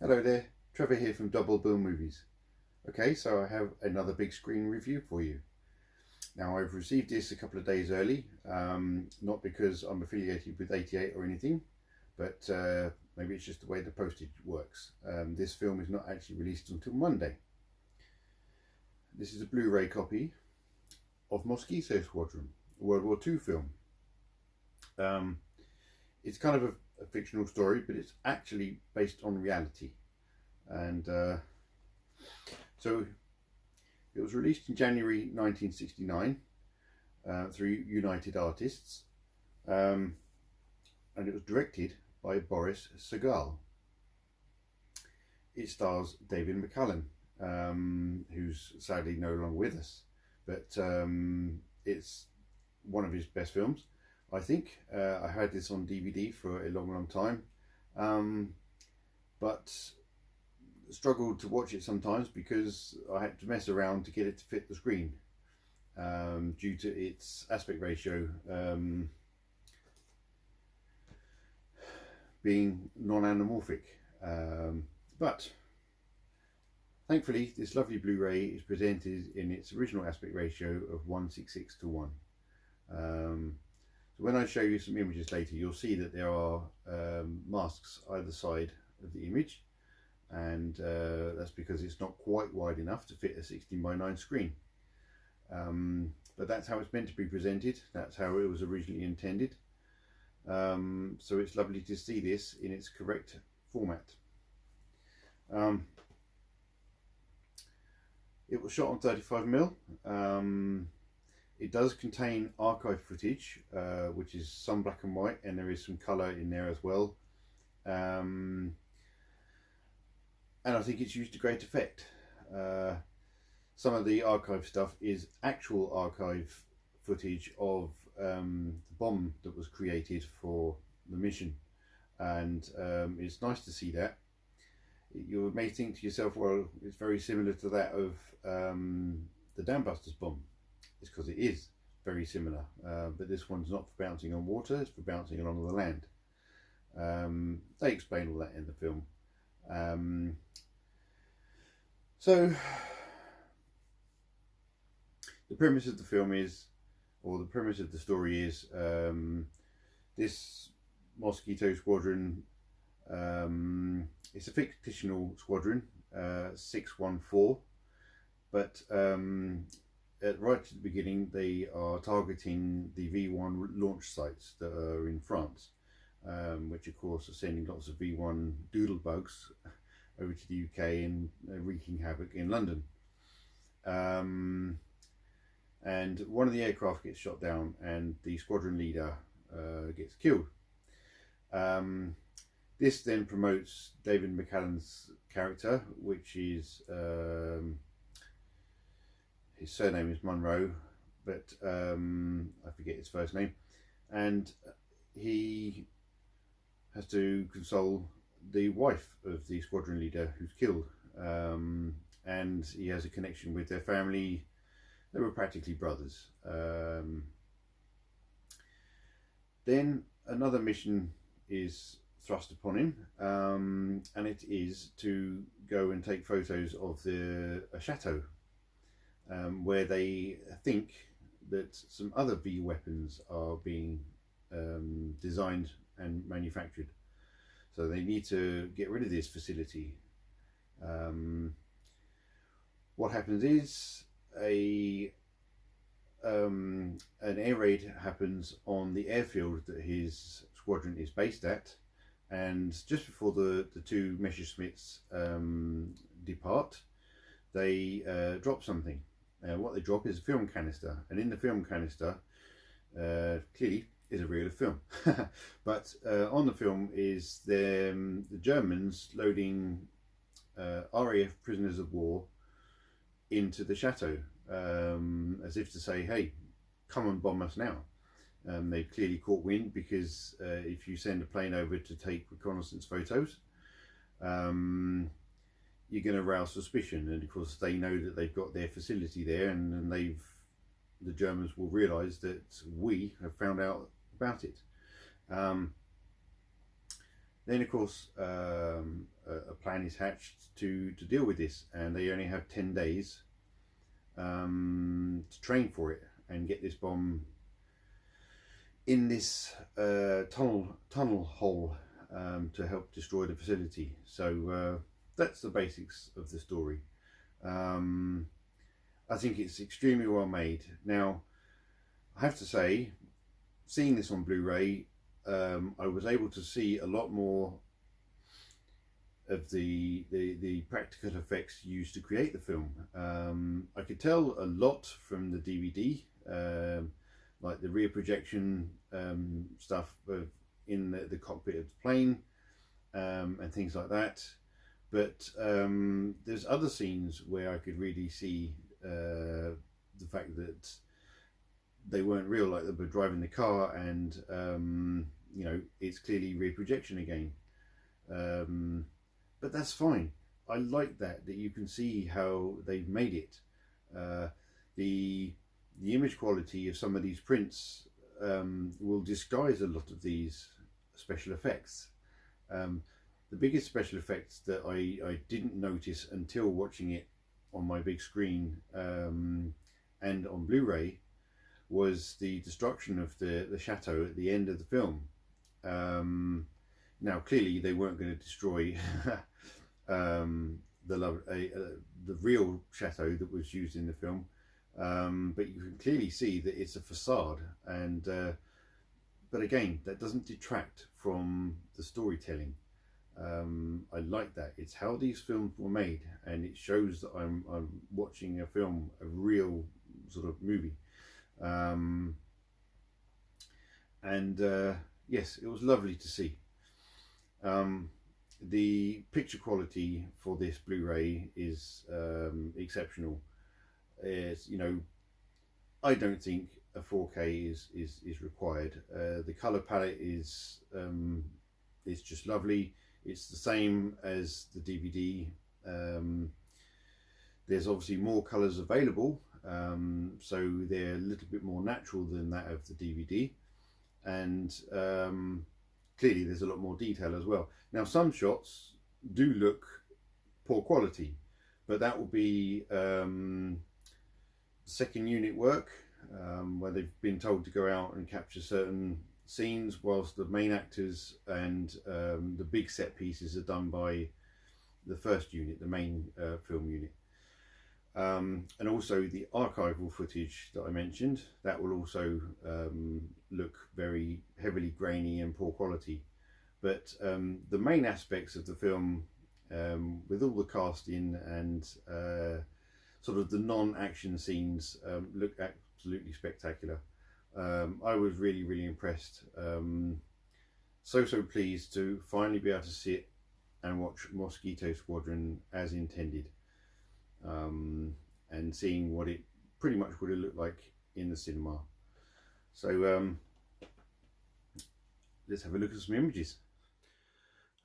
Hello there, Trevor here from Double Bill Movies. Okay, so I have another big screen review for you. Now I've received this a couple of days early, not because I'm affiliated with 88 or anything, but maybe it's just the way the postage works. This film is not actually released until Monday. This is a Blu-ray copy of Mosquito Squadron, a World War II film. It's kind of a fictional story, but it's actually based on reality. And so it was released in January 1969 through United Artists, and it was directed by Boris Segal. It stars David McCallum, who's sadly no longer with us, but it's one of his best films, I think. I had this on DVD for a long time, but struggled to watch it sometimes because I had to mess around to get it to fit the screen, due to its aspect ratio being non-anamorphic. But thankfully this lovely Blu-ray is presented in its original aspect ratio of 1:66 to 1. So when I show you some images later, you'll see that there are masks either side of the image, and that's because it's not quite wide enough to fit a 16:9 screen. But that's how it's meant to be presented. That's how it was originally intended. So it's lovely to see this in its correct format. It was shot on 35mm. It does contain archive footage, which is some black and white, and there is some colour in there as well. And I think it's used to great effect. Some of the archive stuff is actual archive footage of the bomb that was created for the mission, and it's nice to see that. You may think to yourself, well, it's very similar to that of the Dam Busters bomb. It's because it is very similar, but this one's not for bouncing on water, it's for bouncing along the land. They explain all that in the film. So the premise of the film is, or the premise of the story is, this Mosquito Squadron, it's a fictional squadron, 614, but right at the beginning they are targeting the V1 launch sites that are in France, which of course are sending lots of V1 doodlebugs over to the UK and wreaking havoc in London. And one of the aircraft gets shot down and the squadron leader gets killed. This then promotes David McCallum's character, which is, his surname is Munro, but I forget his first name, and he has to console the wife of the squadron leader who's killed, and he has a connection with their family. They were practically brothers. Then another mission is thrust upon him, and it is to go and take photos of a chateau, where they think that some other V weapons are being designed and manufactured. So they need to get rid of this facility. What happens is an air raid happens on the airfield that his squadron is based at, and just before the two Messerschmitts depart, they drop something. What they drop is a film canister, and in the film canister clearly is a reel of film. But on the film is the Germans loading RAF prisoners of war into the chateau, as if to say, hey, come and bomb us now. They've clearly caught wind, because if you send a plane over to take reconnaissance photos, you're going to rouse suspicion, and of course they know that they've got their facility there, and the Germans will realise that we have found out about it. Then of course a plan is hatched to deal with this, and they only have 10 days to train for it and get this bomb in this tunnel hole to help destroy the facility. So that's the basics of the story. I think it's extremely well made. Now, I have to say, seeing this on Blu-ray, I was able to see a lot more of the practical effects used to create the film. I could tell a lot from the DVD, like the rear projection stuff in the cockpit of the plane and things like that. But there's other scenes where I could really see the fact that they weren't real, like they were driving the car, and you know, it's clearly rear projection again. But that's fine. I like that you can see how they've made it. The image quality of some of these prints will disguise a lot of these special effects. The biggest special effects that I didn't notice until watching it on my big screen and on Blu-ray was the destruction of the chateau at the end of the film. Now, clearly they weren't going to destroy the real chateau that was used in the film, but you can clearly see that it's a facade, and but again, that doesn't detract from the storytelling. I like that. It's how these films were made, and it shows that I'm watching a film, a real sort of movie. Yes, it was lovely to see. The picture quality for this Blu-ray is exceptional. It's, you know, I don't think a 4K is required. The color palette is just lovely. It's the same as the DVD. There's obviously more colors available, so they're a little bit more natural than that of the DVD, and clearly there's a lot more detail as well. Now, some shots do look poor quality, but that will be second unit work, where they've been told to go out and capture certain scenes, whilst the main actors and the big set pieces are done by the first unit, the main film unit. And also the archival footage that I mentioned, that will also look very heavily grainy and poor quality. But the main aspects of the film, with all the casting and sort of the non-action scenes, look absolutely spectacular. I was really impressed. So pleased to finally be able to sit and watch Mosquito Squadron as intended, and seeing what it pretty much would have looked like in the cinema. So let's have a look at some images.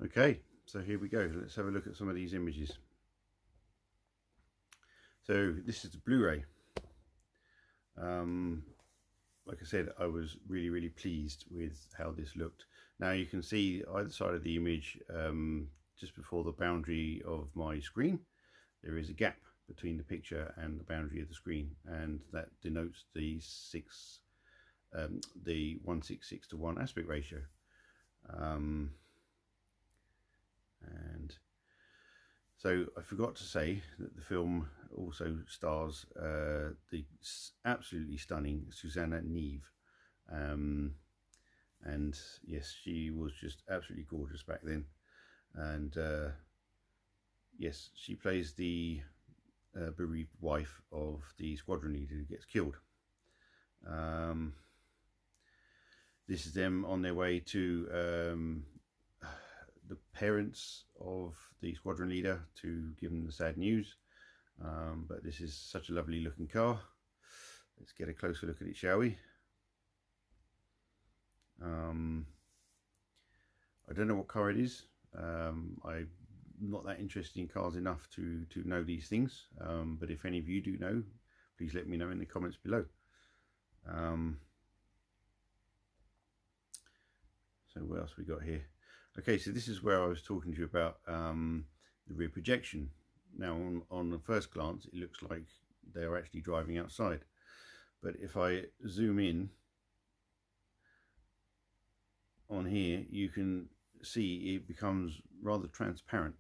Okay, so here we go. Let's have a look at some of these images. So this is the Blu-ray. Like I said, I was really pleased with how this looked. Now you can see either side of the image, just before the boundary of my screen, there is a gap between the picture and the boundary of the screen, and that denotes the 1:6:1 aspect ratio. And so I forgot to say that the film also stars the absolutely stunning Susanna Neve, and yes, she was just absolutely gorgeous back then. And yes, she plays the bereaved wife of the squadron leader who gets killed. This is them on their way to the parents of the squadron leader to give them the sad news. But this is such a lovely looking car. Let's get a closer look at it, shall we? I don't know what car it is. I'm not that interested in cars enough to know these things, but if any of you do know, please let me know in the comments below. So what else we got here? Okay, so this is where I was talking to you about the rear projection. Now on the first glance it looks like they're actually driving outside, but if I zoom in on here, you can see it becomes rather transparent.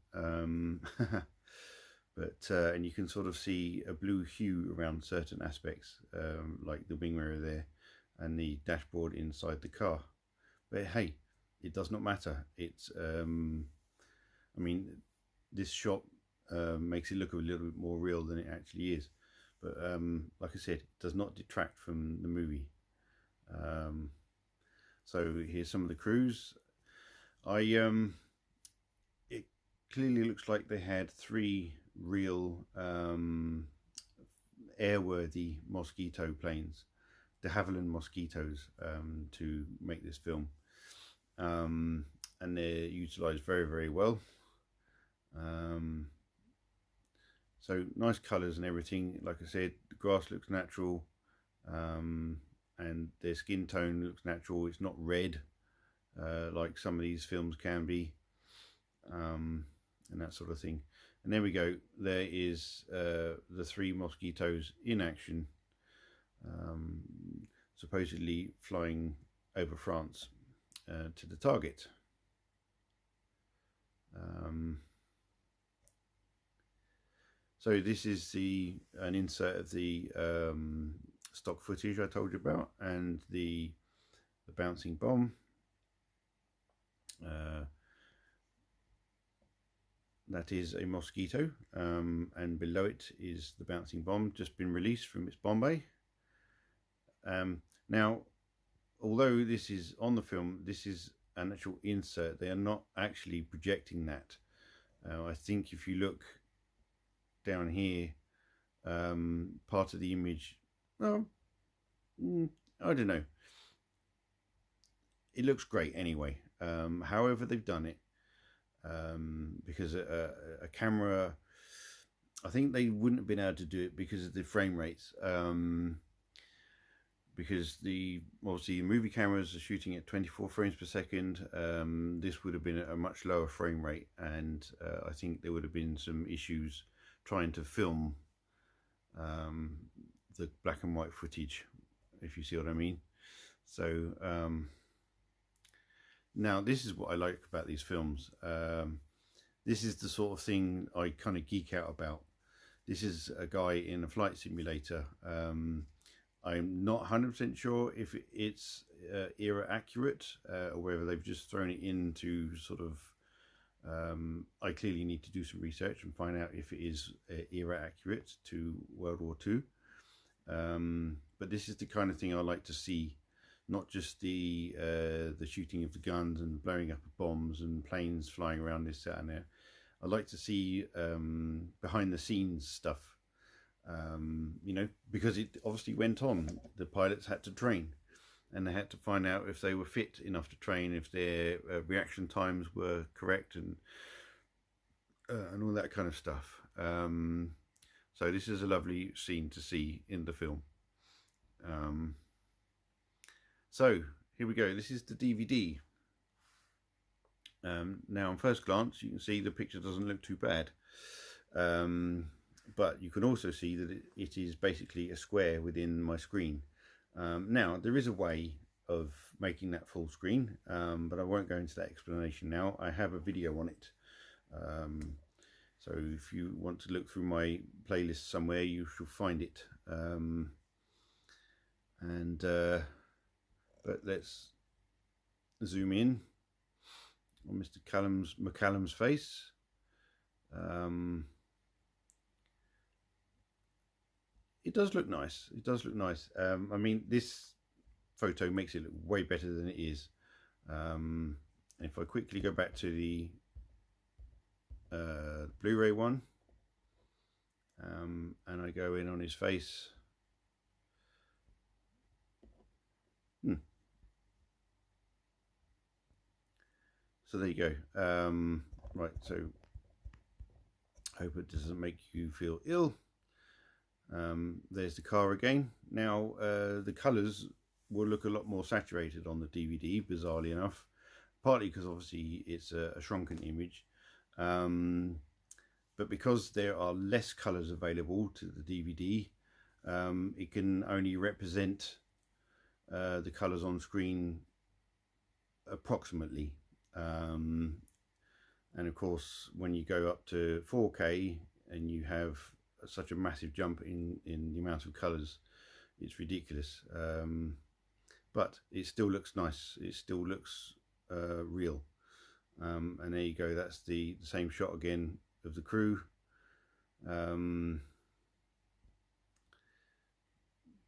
But and you can sort of see a blue hue around certain aspects, like the wing mirror there and the dashboard inside the car. But hey, it does not matter. It's I mean, this shot makes it look a little bit more real than it actually is, but like I said, it does not detract from the movie. So here's some of the crews. It clearly looks like they had 3 real airworthy Mosquito planes, de Havilland Mosquitoes, to make this film, and they're utilized very, very well. So nice colors and everything. Like I said, the grass looks natural, and their skin tone looks natural. It's not red like some of these films can be, and that sort of thing. And there we go. There is the 3 Mosquitoes in action, supposedly flying over France to the target. So this is an insert of the stock footage I told you about, and the bouncing bomb. That is a Mosquito, and below it is the bouncing bomb, just been released from its bomb bay. Now, although this is on the film, this is an actual insert. They are not actually projecting that. I think if you look down here, part of the image, well, I don't know. It looks great anyway. However they've done it, because a camera, I think they wouldn't have been able to do it because of the frame rates, because obviously the movie cameras are shooting at 24 frames per second. This would have been at a much lower frame rate, and I think there would have been some issues trying to film the black and white footage, if you see what I mean. So now this is what I like about these films. This is the sort of thing I kind of geek out about. This is a guy in a flight simulator. I'm not 100% sure if it's era accurate, or whether they've just thrown it into sort of, I clearly need to do some research and find out if it is era accurate to World War II. But this is the kind of thing I like to see, not just the shooting of the guns and blowing up of bombs and planes flying around this, that and there. I like to see behind the scenes stuff, you know, because it obviously went on. The pilots had to train, and they had to find out if they were fit enough to train, if their reaction times were correct, and all that kind of stuff. So this is a lovely scene to see in the film. So here we go. This is the DVD. Now on first glance you can see the picture doesn't look too bad, but you can also see that it is basically a square within my screen. Now there is a way of making that full screen, but I won't go into that explanation now. I have a video on it, so if you want to look through my playlist somewhere, you shall find it. But let's zoom in on Mr. McCallum's face. It does look nice. It does look nice. I mean, this photo makes it look way better than it is. If I quickly go back to the Blu-ray one, and I go in on his face. So there you go. Right, so hope it doesn't make you feel ill. There's the car again. Now the colours will look a lot more saturated on the DVD, bizarrely enough, partly because obviously it's a shrunken image, but because there are less colours available to the DVD, it can only represent the colours on screen approximately. And of course, when you go up to 4K and you have such a massive jump in the amount of colours, it's ridiculous. But it still looks nice. It still looks real. And there you go. That's the same shot again of the crew.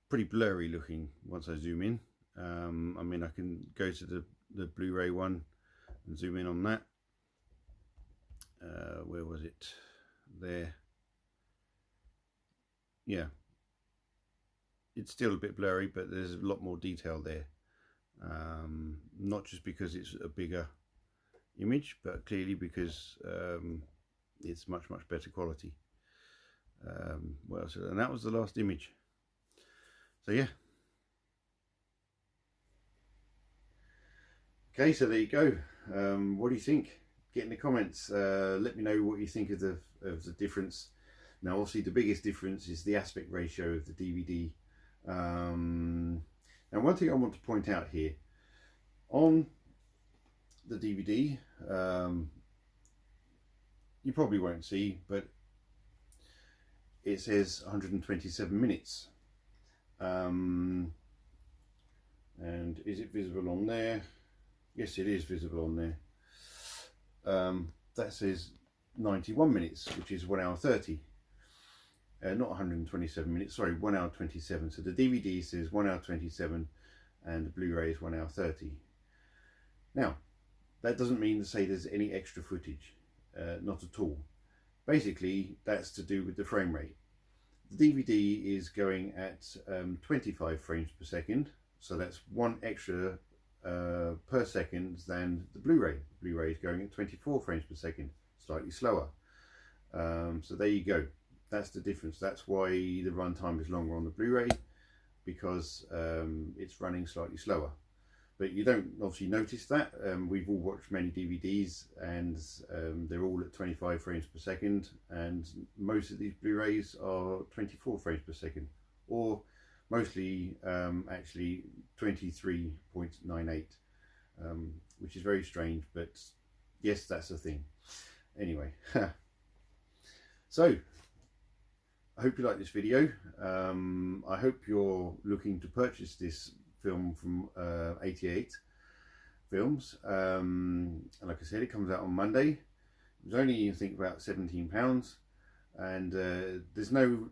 Pretty blurry looking once I zoom in. I mean, I can go to the Blu-ray one and zoom in on that. Where was it? There. Yeah, it's still a bit blurry, but there's a lot more detail there. Not just because it's a bigger image, but clearly because it's much better quality. What else? And that was the last image. So yeah. Okay, so there you go. What do you think? Get in the comments. Let me know what you think of the difference. Now, obviously, the biggest difference is the aspect ratio of the DVD. Now, one thing I want to point out here, on the DVD, you probably won't see, but it says 127 minutes. And is it visible on there? Yes, it is visible on there. That says 91 minutes, which is 1 hour 30. Not 127 minutes, sorry, 1 hour 27. So the DVD says 1 hour 27 and the Blu-ray is 1 hour 30. Now, that doesn't mean to say there's any extra footage, not at all. Basically, that's to do with the frame rate. The DVD is going at 25 frames per second, so that's one extra per second than the Blu-ray. The Blu-ray is going at 24 frames per second, slightly slower. So there you go. That's the difference. That's why the runtime is longer on the Blu-ray, because it's running slightly slower. But you don't obviously notice that. We've all watched many DVDs and they're all at 25 frames per second, and most of these Blu-rays are 24 frames per second, or mostly actually 23.98, which is very strange, but yes, that's a thing. Anyway, so I hope you like this video. I hope you're looking to purchase this film from 88 Films. And like I said, it comes out on Monday. It was only, I think, about £17, and there's no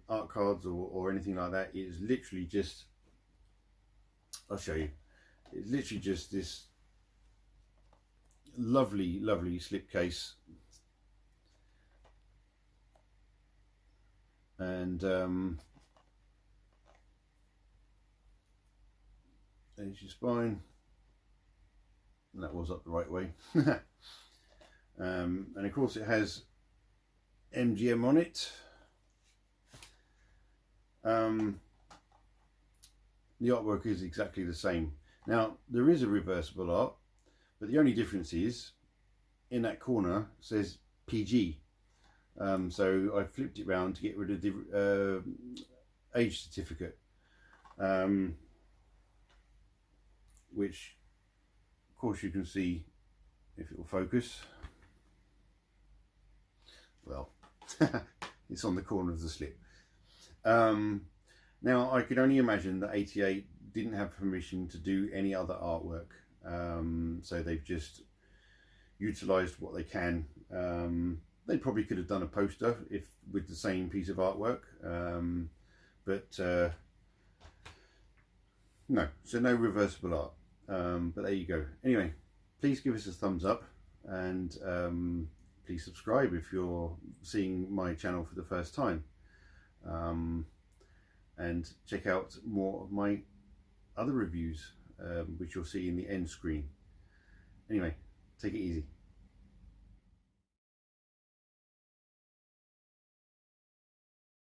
art cards or anything like that. It is literally just, I'll show you, it's literally just this lovely slipcase. And there's your spine, and that was up the right way. And of course it has MGM on it. The artwork is exactly the same. Now, there is a reversible art, but the only difference is in that corner it says PG. So I flipped it round to get rid of the age certificate, which of course you can see if it will focus. Well, it's on the corner of the slip. Now, I could only imagine that 88 didn't have permission to do any other artwork, so they've just utilised what they can. They probably could have done a poster with the same piece of artwork, but no, so no reversible art. But there you go. Anyway, please give us a thumbs up, and please subscribe if you're seeing my channel for the first time, and check out more of my other reviews, which you'll see in the end screen. Anyway, take it easy.